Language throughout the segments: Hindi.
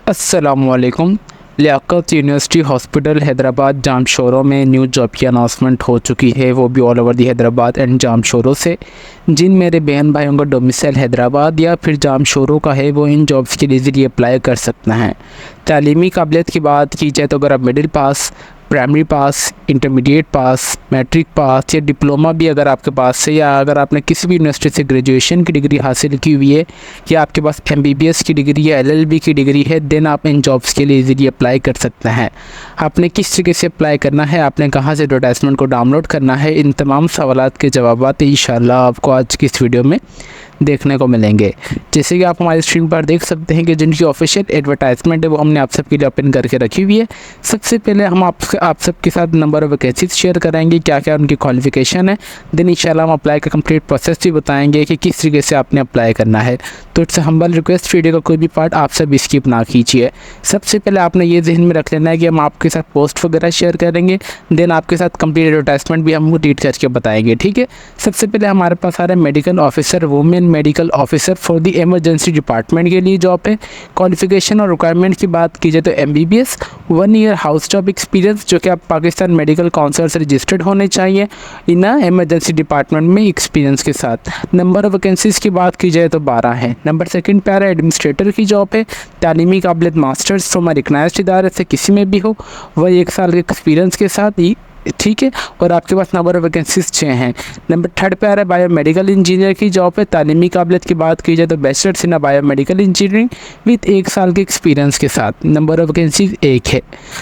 अस्सलामुअलैकुम। लियाकत यूनिवर्सिटी हॉस्पिटल हैदराबाद जामशोरों में न्यू जॉब की अनाउंसमेंट हो चुकी है, वो भी all over the Hyderabad and Jamshoro से। जिन मेरे बहन भाइयों का डोमिसाइल हैदराबाद या फिर जामशोरों का है वो इन जॉब्स के लिए ईज़िली अप्लाई कर सकते हैं। तालीमी काबिलियत की बात की जाए तो अगर आप middle pass, primary pass, intermediate pass, matric pass या डिप्लोमा भी अगर आपके पास है, या अगर आपने किसी भी यूनिवर्सिटी से ग्रेजुएशन की डिग्री हासिल की हुई है, या आपके पास MBBS की डिग्री या LLB की डिग्री है, देन आप इन जॉब्स के लिए इजीली अप्लाई कर सकते हैं। आपने किस तरीके से अप्लाई करना है, आपने कहाँ से एडवर्टाइजमेंट को डाउनलोड करना है, इन तमाम सवालात के जवाब इंशाल्लाह आपको आज की इस वीडियो में देखने को मिलेंगे। जैसे कि आप हमारी स्क्रीन पर देख सकते हैं कि जिनकी ऑफिशियल एडवर्टाइजमेंट है वो हमने आप सबके लिए ओपन करके रखी हुई है। सबसे पहले हम आप सबके साथ नंबर ऑफ वैकेंसीज शेयर कराएंगे, क्या क्या उनकी क्वालिफिकेशन है। देन इंशाल्लाह हम अप्लाई का कंप्लीट प्रोसेस भी बताएंगे कि किस तरीके से आपने अप्लाई करना है। तो इट्स हम्बल रिक्वेस्ट, वीडियो का कोई भी पार्ट आप सब स्किप ना कीजिए। सबसे पहले आपने ये जहन में रख लेना है कि हम आपके साथ पोस्ट वगैरह शेयर करेंगे, देन आपके साथ कंप्लीट एडवर्टाइजमेंट भी हम रीड करके बताएंगे, ठीक है। सबसे पहले हमारे पास आ रहा है medical officer, women medical officer for the emergency department के लिए जॉब है। क्वालिफिकेशन और रिक्वायरमेंट की बात की जाए तो MBBS, 1 year house job experience, जो कि आप पाकिस्तान मेडिकल काउंसिल से रजिस्टर्ड होने चाहिए इन इमरजेंसी डिपार्टमेंट में एक्सपीरियंस के साथ। नंबर ऑफ वैकेंसीज की बात की जाए तो 12 है। नंबर सेकंड पे आ रहा है एडमिनिस्ट्रेटर की जॉब है। तालीमी काबिलियत मास्टर्स फ्रॉम रिकग्नाइज्ड इदारे से किसी में भी हो, वह 1 साल के एक्सपीरियंस के साथ ही, ठीक है। और आपके पास नंबर ऑफ वैकेंसीज 6 हैं। नंबर थर्ड पे आ रहा है बायोमेडिकल इंजीनियर की जॉब है। तालीमी काबिलियत की बात की जाए तो bachelors in biomedical engineering with 1 साल के एक्सपीरियंस के साथ। नंबर ऑफ वैकेंसीज 1 है।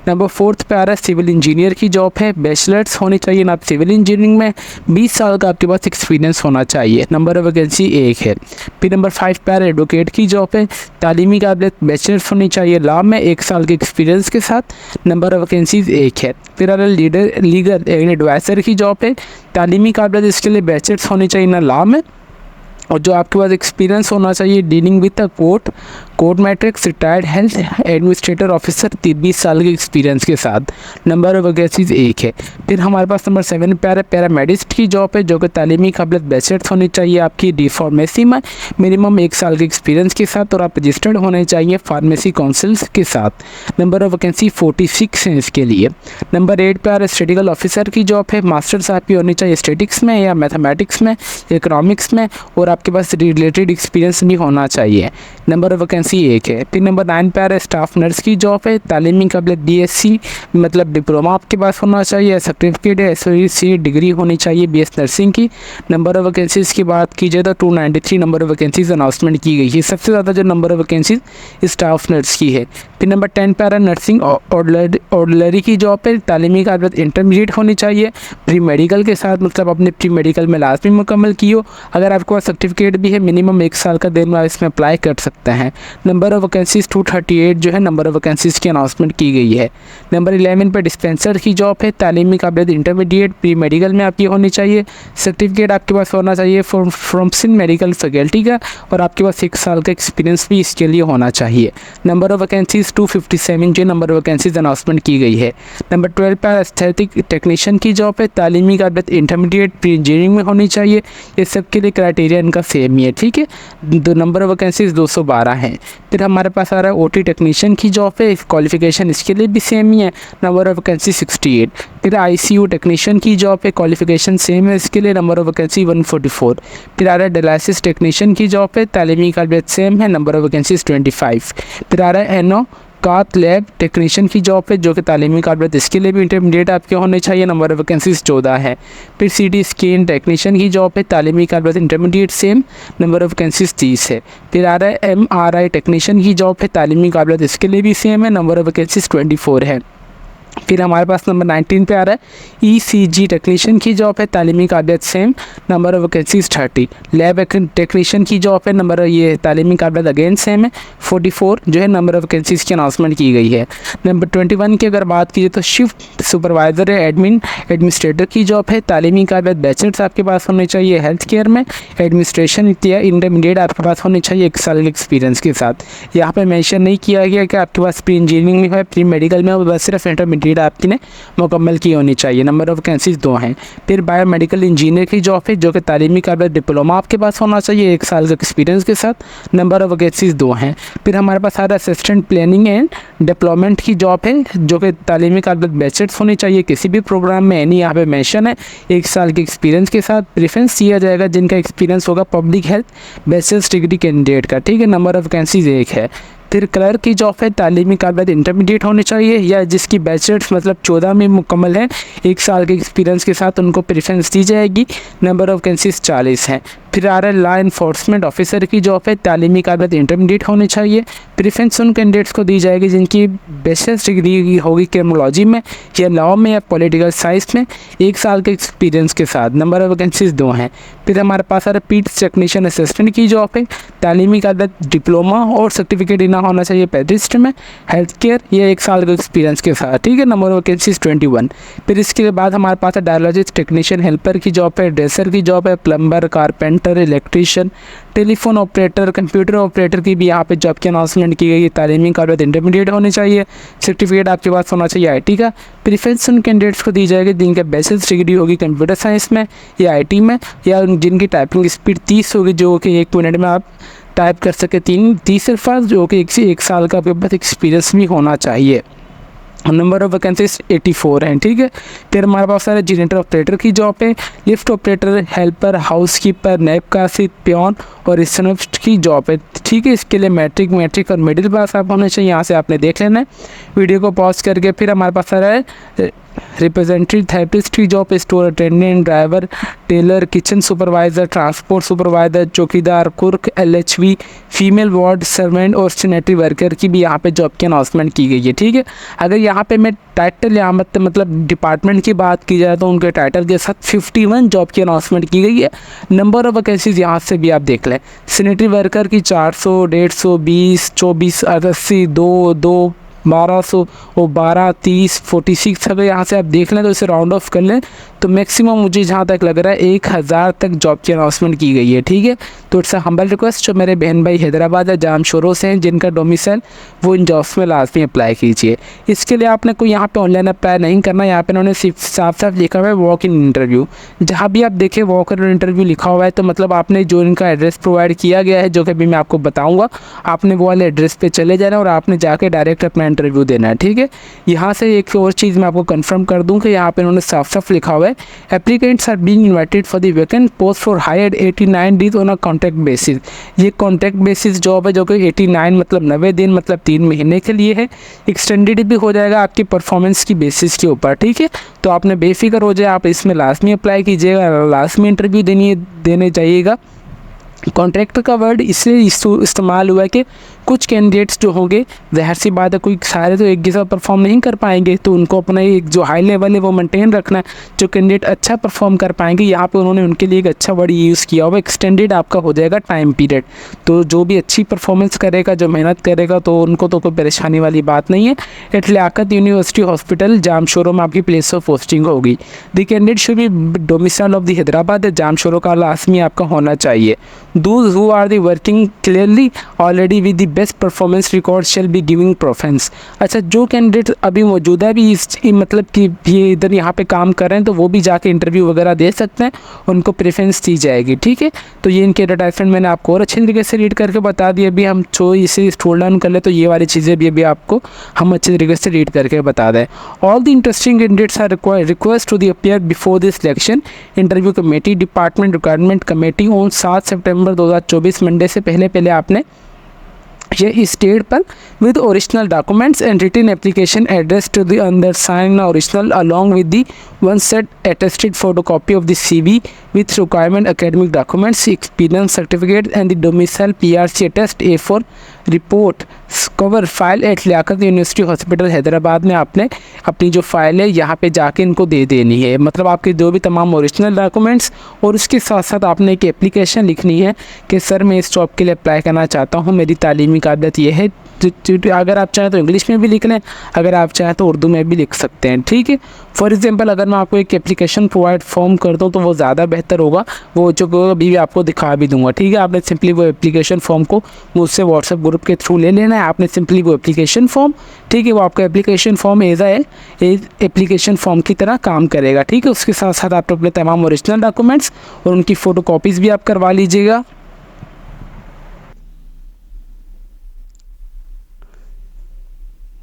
नंबर फोर्थ पे आ रहा है सिविल इंजीनियर की जॉब है। बैचलर्स होनी चाहिए ना आप सिविल इंजीनियरिंग में, 20 साल का आपके पास एक्सपीरियंस होना चाहिए। नंबर ऑफ वैकेंसी 1 है। फिर नंबर 5 पे आ रहा है एडवोकेट की जॉब है। तालीमी काबिलियत बैचलर्स होनी चाहिए लॉ में, 1 साल के एक्सपीरियंस के साथ। नंबर ऑफ वैकेंसीज 1 है। फिर आ रहा है लीगल एडवाइज़र की जॉब है। तालीमी काबिलियत इसके लिए बैचलर्स होनी चाहिए ना लॉ में, और जो आपके पास एक्सपीरियंस होना चाहिए dealing with the court matrix, retired health administrator officer, 20 साल के एक्सपीरियंस के साथ। नंबर ऑफ वैकेंसीज 1 है। फिर हमारे पास नंबर 7 पे पैरामेडिस्ट की जॉब है, जो कि तालीमी काबिलियत बैचलर्स होनी चाहिए आपकी डी फार्मेसी में, मिनिमम 1 साल के एक्सपीरियंस के साथ, और आप रजिस्टर्ड होने चाहिए फार्मेसी काउंसिल्स के साथ। नंबर ऑफ वैकेंसी 46 है इसके लिए। नंबर 8 पे आ रहा है स्टैटिस्टिकल ऑफिसर की जॉब है। मास्टर्स आपकी होनी चाहिए स्टैटिक्स में या मैथमेटिक्स में, इकोनॉमिक्स में, और आपके पास रिलेटेड एक्सपीरियंस भी होना चाहिए। नंबर ऑफ वैकेंसी 1 है। फिर नंबर 9 पे आ रहा है स्टाफ नर्स की जॉब है। तालीमी काबिलियत BSc मतलब डिप्लोमा आपके पास होना चाहिए, सर्टिफिकेट है SOEC डिग्री होनी चाहिए BS नर्सिंग की। नंबर ऑफ वैकेंसीज की बात की जाए तो 293 नंबर ऑफ वैकेंसीज अनाउंसमेंट की गई है। सबसे ज़्यादा जो number of vacancies staff nurse की है। फिर नंबर 10 पे आ रहा है नर्सिंग ऑर्डिनरी की जॉब है। तालीमी काबिलियत इंटरमीडिएट होनी चाहिए प्री मेडिकल के साथ, मतलब अपने प्री मेडिकल में लाजमी मुकम्मल की हो। अगर आपके पास सर्टिफिकेट भी है मिनिमम 1 साल का, देन आप इसमें अप्लाई कर सकते हैं। नंबर ऑफ वैकेंसीज 238 जो है नंबर ऑफ वैकेंसीज की अनाउंसमेंट की गई है। नंबर 11 पे डिस्पेंसर की जॉब है। तालीमी काबिलियत इंटरमीडिएट प्री मेडिकल में आपकी होनी चाहिए, सर्टिफिकेट आपके पास होना चाहिए फ्रॉम सिंध मेडिकल फैकल्टी का, और आपके पास 1 साल का एक्सपीरियंस भी इसके लिए होना चाहिए। नंबर ऑफ वैकेंसीज 257 जो नंबर ऑफ वैकेंसीज अनाउंसमेंट की गई है। नंबर 12 पे एस्थेटिक टेक्नीशियन की जॉब है। तालीमी काबिलियत इंटरमीडिएट प्री इंजीनियरिंग में होनी चाहिए। ये सब के लिए क्राइटेरिया इनका सेम ही है, ठीक है। नंबर ऑफ वैकेंसीज 212 हैं। फिर हमारे पास आ रहा है OT टेक्नीशियन की जॉब है। क्वालिफिकेशन इसके लिए भी सेम ही है, नंबर ऑफ वैकेंसी 68। फिर ICU टेक्नीशियन की जॉब है, क्वालिफिकेशन सेम है इसके लिए, नंबर ऑफ वैकेंसी 144। फिर आ रहा है डायलिसिस टेक्नीशियन की जॉब है। तालीमी काबिलियत सेम है, नंबर ऑफ वैकेंसीज 25। फिर आ रहा है एनो काथ लैब टेक्नीशियन की जॉब है, जो कि तालीमी काबिलियत इसके लिए भी इंटरमीडिएट आपके होने चाहिए, नंबर ऑफ वैकेंसीज 14 है। फिर CT स्कैन टेक्नीशियन की जॉब है। तालीमी काबिलियत intermediate same, number of vacancies 30 है। फिर आ रहा है MRI टेक्नीशियन की जॉब है। तालीमी काबिलियत इसके लिए भी सेम है, नंबर ऑफ वैकेंसीज 24 है। फिर हमारे पास नंबर 19 पे आ रहा है ECG टेक्नीशियन की जॉब है। तालीमी काबिलियत same, number of vacancies 30। Lab technician की जॉब है, नंबर ये तालीमी काबिलियत अगेन सेम है, 44 जो है नंबर ऑफ वैकेंसीज की अनाउंसमेंट की गई है। नंबर 21 की अगर बात की जाए तो शिफ्ट सुपरवाइज़र है एडमिनिस्ट्रेटर की जॉब है। तालीमी काबिलियत बैचलर्स आपके पास होने चाहिए हेल्थ केयर में, एडमिनिस्ट्रेशन या इंटरमीडिएट आपके पास होने चाहिए 1 साल के एक्सपीरियंस के साथ। यहाँ पर मेंशन नहीं किया गया कि आपके पास प्री इंजीनियरिंग में है, प्री मेडिकल में हो, बस सिर्फ इंटरमीडिएट कंप्लीट आपकी ने मुकम्मल की होनी चाहिए। नंबर ऑफ़ वैकेंसीज़ 2 हैं। फिर बायोमेडिकल इंजीनियर की जॉब है जो कि तालीमी काबिलियत डिप्लोमा आपके पास होना चाहिए 1 साल का एक्सपीरियंस के साथ। नंबर ऑफ़ वैकेंसीज़ 2 हैं। फिर हमारे पास आ रहा है असिस्टेंट प्लानिंग एंड डेवलपमेंट की जॉब है जो कि तालीमी काबिलियत बैचलर्स होनी चाहिए किसी भी प्रोग्राम में, यानी यहाँ पे मेंशन है 1 साल के एक्सपीरियंस के साथ। प्रेफरेंस दिया जाएगा जिनका एक्सपीरियंस होगा public health bachelors degree candidate का, ठीक है। नंबर ऑफ़ वैकेंसीज़ 1 है। फिर क्लर्क की जॉब है तालीमी काबिलियत इंटरमीडिएट होनी चाहिए या जिसकी बैचलर्स मतलब 14 में मुकम्मल है 1 साल के एक्सपीरियंस के साथ, उनको प्रेफरेंस दी जाएगी। नंबर ऑफ़ वैकेंसीज़ 40 हैं। फिर आ रहा है लॉ इन्फोर्समेंट ऑफिसर की जॉब है तालीमी काबिलियत इंटरमीडिएट होनी चाहिए। प्रेफरेंस उन कैंडिडेट्स को दी जाएगी जिनकी बैचलर्स डिग्री होगी क्रिमिनोलॉजी में या लॉ में या पॉलिटिकल साइंस में 1 साल के एक्सपीरियंस के साथ। नंबर ऑफ़ वैकेंसीज़ 2 हैं। फिर हमारे पास आ रहा है पीट्स टेक्नीशियन असिस्टेंट की जॉब है तालीमी काबिलियत डिप्लोमा और सर्टिफिकेट देना होना चाहिए पेडिस्ट में, हेल्थ केयर या 1 साल के एक्सपीरियंस के साथ, ठीक है। Number of vacancies 21। फिर इसके बाद हमारे पास है डायलॉजिस्ट टेक्नीशियन हेल्पर की जॉब है, ड्रेसर की जॉब है, plumber, carpenter, electrician, telephone operator, computer operator की भी यहाँ पे जॉब की अनाउंसमेंट की गई है। तालीमी काबिलियत इंटरमीडिएट होनी चाहिए, सर्टिफिकेट आपके पास होना चाहिए आईटी का। प्रेफरेंस उन कैंडिडेट्स को दी जाएगी जिनके बैचलर्स डिग्री होगी कंप्यूटर साइंस में या आईटी में या जिनकी टाइपिंग स्पीड 30 होगी जो कि 1 मिनट में आप टाइप कर सके 30 अल्फाज, जो कि 1 से 1 साल का आपके पास एक्सपीरियंस भी होना चाहिए। नंबर ऑफ़ वैकेंसीज 84 हैं, ठीक है। फिर हमारे पास सारे जनरेटर ऑपरेटर की जॉब है, लिफ्ट ऑपरेटर, हेल्पर, हाउसकीपर, नैब कासिद, पियोन और रिसेप्शनिस्ट की जॉब है, ठीक है। इसके लिए मैट्रिक और मिडिल पास आप होने चाहिए। यहाँ से आपने देख लेना है वीडियो को पॉज करके। फिर हमारे पास आ रहा है रिप्रेजेंटेटिव थेरेपिस्ट की job, store attendant, driver, tailor, kitchen supervisor, transport supervisor, चौकीदार, cook, LHV, female ward servant और सैनिटरी वर्कर की भी यहाँ पे जॉब की अनाउंसमेंट की गई है, ठीक है। अगर यहाँ पे मैं टाइटल या मतलब डिपार्टमेंट की बात की जाए तो उनके टाइटल के साथ 51 जॉब की अनाउंसमेंट की गई है। नंबर ऑफ़ वैकेंसीज यहाँ से भी आप देख लें, सैनिटरी वर्कर की 400, 150, 20, 24, 80, 2, 1200 और 12, 30, 46 अगर यहाँ से आप देख लें तो इसे राउंड ऑफ कर लें तो मैक्सिमम मुझे जहाँ तक लग रहा है 1000 तक जॉब की अनाउंसमेंट की गई है, ठीक है। तो इट्स अ हम्बल रिक्वेस्ट जो मेरे बहन भाई हैदराबाद या जाम शोरों से हैं जिनका डोमिसाइल वो इन जॉब्स में लाजमी अप्लाई कीजिए। इसके लिए आपने कोई यहाँ पे ऑनलाइन अप्लाई नहीं करना, यहाँ पे उन्होंने सिर्फ साफ साफ लिखा हुआ है वॉक इन इंटरव्यू। जहाँ भी आप देखें वॉक इन इंटरव्यू लिखा हुआ है तो मतलब आपने जो इनका एड्रेस प्रोवाइड किया गया है जो कि अभी मैं आपको बताऊँगा, आपने वो वाले एड्रेस पर चले जाना और आपने जाके डायरेक्ट अपना इंटरव्यू देना है, ठीक है। यहाँ से एक और चीज़ मैं आपको कंफर्म कर दूँ कि यहाँ पे उन्होंने साफ साफ लिखा हुआ है applicants are being invited for the vacant post for hire 89 days on a contract basis. ये कॉन्ट्रैक्ट बेसिस जॉब है जो कि 89 मतलब 90 दिन मतलब 3 महीने के लिए है। एक्सटेंडेड भी हो जाएगा आपकी परफॉर्मेंस की बेसिस के ऊपर, ठीक है। तो आपने बेफिक्र हो जाए, आप इसमें लाजमी अप्लाई कीजिएगा, लाजमी इंटरव्यू देने जाइएगा। कॉन्ट्रैक्ट का वर्ड इसलिए इस्तेमाल हुआ है कि कुछ कैंडिडेट्स जो होंगे ज़ाहिर सी बात है कोई सारे तो एक जैसा परफॉर्म नहीं कर पाएंगे, तो उनको अपना एक जो हाई लेवल है वो मेंटेन रखना है। जो कैंडिडेट अच्छा परफॉर्म कर पाएंगे यहाँ पे उन्होंने उनके लिए एक अच्छा वर्ड यूज़ किया हुआ, एक्सटेंडेड आपका हो जाएगा टाइम पीरियड। तो जो भी अच्छी परफॉर्मेंस करेगा, जो मेहनत करेगा, तो उनको तो कोई परेशानी वाली बात नहीं है। At Liaquat university hospital Jamshoro में आपकी प्लेस ऑफ पोस्टिंग होगी। The candidate should be domicile of the Hyderabad, Jamshoro का लाजमी आपका होना चाहिए। Those who are the working clearly already with the best performance record shall be giving preference। अच्छा, जो कैंडिडेट अभी मौजूदा भी इस मतलब कि ये इधर यहाँ पे काम कर रहे हैं तो वो भी जाके इंटरव्यू वगैरह दे सकते हैं, उनको प्रेफरेंस दी जाएगी, ठीक है। तो ये इनके एडवर्टाइजमेंट मैंने आपको और अच्छे तरीके से रीड करके बता दिया। अभी हम जो इसे स्क्रोल डाउन कर ले तो ये वाली चीज़ें भी अभी आपको हम अच्छे तरीके से रीड करके बता दें। All the interesting candidates are request to the appear before the selection interview committee department requirement committee on 7 सितंबर 2024 मंडे से पहले आपने ये स्टेट पर with original documents and written application address to the undersigned original along with the one set attested photocopy of the CV with requirement academic documents, experience certificate and the domicile PRC attest A4 report cover file at Liaquat university hospital Hyderabad में आपने अपनी जो फाइल है यहाँ पे जाके इनको दे देनी है। मतलब आपके जो भी तमाम ओरिजिनल डॉक्यूमेंट्स और उसके साथ साथ आपने एक एप्लीकेशन लिखनी है कि सर मैं इस जॉब के लिए अप्लाई करना चाहता हूँ, मेरी तालीमी काबिलियत ये है, अगर आप चाहें तो इंग्लिश में भी लिख लें, अगर आप चाहें तो उर्दू में भी लिख सकते हैं, ठीक है। फॉर एग्जांपल अगर मैं आपको एक एप्लीकेशन प्रोवाइड फॉर्म कर दूँ तो वो ज़्यादा बेहतर होगा, वो जो अभी भी आपको दिखा भी दूंगा, ठीक है। आपने सिंपली वो एप्लीकेशन फॉर्म को मुझसे व्हाट्सएप ग्रुप के थ्रू ले लेना है। आपने सिंपली वो एप्लीकेशन फॉर्म, ठीक है, वो आपका application form as application form की तरह काम करेगा, ठीक है। उसके साथ साथ आप अपने तमाम ओरिजिनल डॉक्यूमेंट्स और उनकी फ़ोटो कॉपीज़ भी आप करवा लीजिएगा।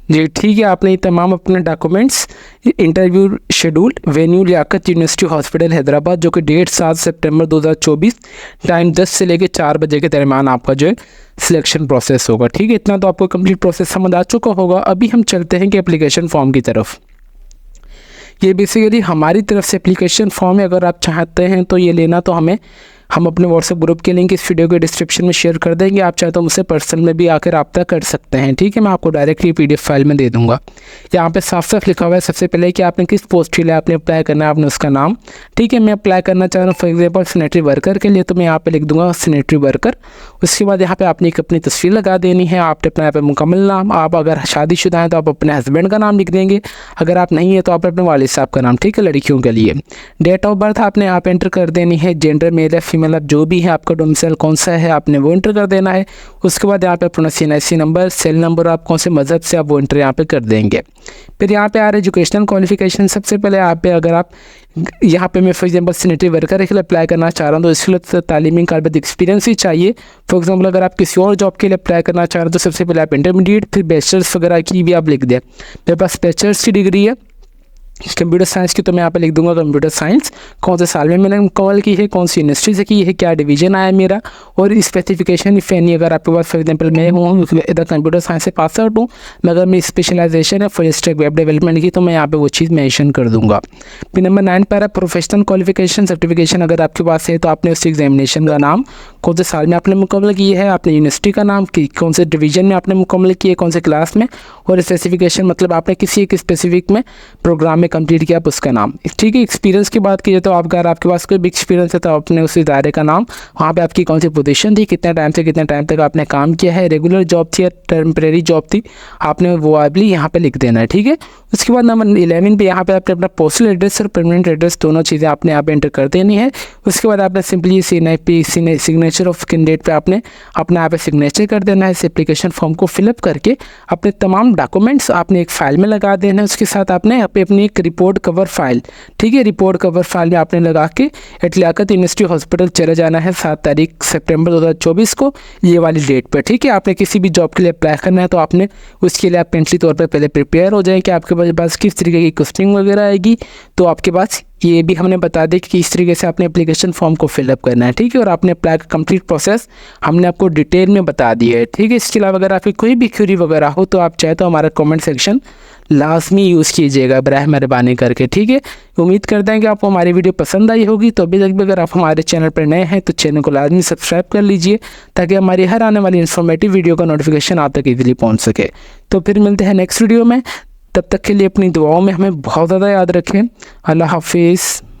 जी ठीक है, आपने ये तमाम अपने documents, interview schedule, venue Liaquat university hospital Hyderabad, जो कि डेट 7 सितंबर 2024, टाइम 10 से लेकर 4 बजे के दरमियान आपका जो है सिलेक्शन प्रोसेस होगा, ठीक है। इतना तो आपको कंप्लीट प्रोसेस समझ आ चुका होगा। अभी हम चलते हैं कि एप्लीकेशन फॉर्म की तरफ। ये बेसिकली हमारी तरफ से एप्लीकेशन फॉर्म है। अगर आप चाहते हैं तो ये लेना, तो हम अपने व्हाट्सएप ग्रुप के लिंक इस वीडियो के डिस्क्रिप्शन में शेयर कर देंगे। आप चाहे तो मुझसे पर्सनल में भी आकर रब्ता कर सकते हैं, ठीक है। मैं आपको डायरेक्टली PDF फाइल में दे दूंगा। यहाँ पे साफ साफ लिखा हुआ है सबसे पहले कि आपने किस पोस्ट के लिए आपने अप्लाई करना है, आपने उसका नाम, ठीक है। मैं अप्लाई करना चाह रहा हूँ फॉर एग्जाम्पल सैनिटरी वर्कर के लिए, तो मैं यहाँ पर लिख दूँगा सैनिटरी वर्कर। उसके बाद यहाँ पर आपने एक अपनी तस्वीर लगा देनी है। आपने अपना यहाँ पर मुकम्मल नाम, आप अगर शादीशुदा हैं तो आप अपने हस्बैंड का नाम लिख देंगे, अगर आप नहीं है तो आप अपने वालिद साहब का नाम, ठीक है, लड़कियों के लिए। डेट ऑफ बर्थ आपने यहाँ पे एंटर कर देनी है, जेंडर मेल या फीमेल, आप जो भी है, आपका डोमिसाइल कौन सा है आपने वो एंटर कर देना है। उसके बाद यहाँ पे अपना CNIC नंबर, सेल नंबर, आप कौन से मज़हब से आप वो एंटर यहाँ पे कर देंगे। फिर यहाँ पे आ रहे एजुकेशनल क्वालिफिकेशन। सबसे पहले यहाँ पे अगर आप यहाँ पे मैं फॉर एग्जांपल सैनिटरी वर्कर के लिए अप्लाई करना चाह रहा हूँ तो इसके लिए तालीमी कार्ड एक्सपीरियंस ही चाहिए। फॉर एग्जांपल अगर आप किसी और जॉब के लिए अप्लाई करना चाह रहे हैं तो सबसे पहले आप इंटरमीडिएट, फिर बैचलर्स वगैरह की भी आप लिख दें। मेरे पास बैचलर्स की डिग्री है कंप्यूटर साइंस की, तो मैं यहाँ पे लिख दूंगा कंप्यूटर साइंस, कौन से साल में मैंने कॉल की है, कौन सी यूनिवर्सिटी से की है, क्या डिवीजन आया मेरा, और स्पेसिफिकेशन इफ एनी। अगर आपके पास फॉर एग्जांपल मैं हूँ इधर कंप्यूटर साइंस से पास आउट हूँ, मगर मेरी स्पेशलाइजेशन है फुल स्टैक वेब डेवलपमेंट की, तो मैं यहाँ पे वो चीज़ मेंशन कर दूंगा। फिर नंबर 9 पर प्रोफेशनल क्वालिफिकेशन सर्टिफिकेशन अगर आपके पास है तो आपने उस एग्जामिनेशन का नाम, कौन से साल में आपने मुकम्मल की है, आपने यूनिवर्सिटी का नाम, कौन से डिवीजन में आपने मुकम्मल की है, कौन से क्लास में, और स्पेसिफिकेशन मतलब आपने किसी एक स्पेसिफिक में प्रोग्राम में कंप्लीट किया, आप उसका नाम, ठीक है। एक्सपीरियंस की बात कीजिए तो अगर आपके पास कोई भी एक्सपीरियंस है तो आपने उस इदारे का नाम, वहाँ पे आपकी कौन सी पोजीशन थी, कितने टाइम से कितने टाइम तक आपने काम किया है, रेगुलर जॉब थी या टेम्परेरी जॉब थी, आपने वो भी यहाँ पे लिख देना है, ठीक है। उसके बाद नंबर 11 पे यहाँ पे आपने अपना पोस्टल एड्रेस और परमानेंट एड्रेस दोनों चीज़ें आपने यहाँ पे एंटर कर देनी है। उसके बाद आपने सिंपली सिग्नेचर ऑफ कैंडिडेट पे आपने अपना यहाँ पे सिग्नेचर कर देना है। इस एप्लीकेशन फॉर्म को फिलअप करके अपने तमाम डॉक्यूमेंट्स आपने एक फ़ाइल में लगा देना है। उसके साथ आपने अपनी एक रिपोर्ट कवर फाइल, ठीक है, रिपोर्ट कवर फाइल में आपने लगा के लियाकत यूनिवर्सिटी हॉस्पिटल चले जाना है 7 सितंबर 2024 को, ये वाली डेट पर, ठीक है। आपने किसी भी जॉब के लिए अप्लाई करना है तो आपने उसके लिए आप मेंटली तौर पर पहले प्रिपेयर हो जाए कि आपके पास किस तरीके की क्वेश्चनिंग वगैरह आएगी, तो आपके पास ये भी हमने बता दें कि किस तरीके से आपने एप्लीकेशन फॉर्म को फिलअप करना है, ठीक है। और आपने अप्लाई का कंप्लीट प्रोसेस हमने आपको डिटेल में बता दी है, ठीक है। इसके अलावा अगर आपकी कोई भी क्वेरी वगैरह हो तो आप चाहे तो हमारा कमेंट सेक्शन लाजमी यूज़ कीजिएगा बराह मेहरबानी करके, ठीक है। उम्मीद करते हैं कि आपको हमारी वीडियो पसंद आई होगी। तो अभी तक भी अगर आप हमारे चैनल पर नए हैं तो चैनल को लाजमी सब्सक्राइब कर लीजिए ताकि हमारी हर आने वाली इन्फॉर्मेटिव वीडियो का नोटिफिकेशन आप तक ईजिली पहुँच सके। तो फिर मिलते हैं नेक्स्ट वीडियो में, तब तक के लिए अपनी दुआओं में हमें बहुत ज़्यादा याद रखें। अल्लाह हाफिज़।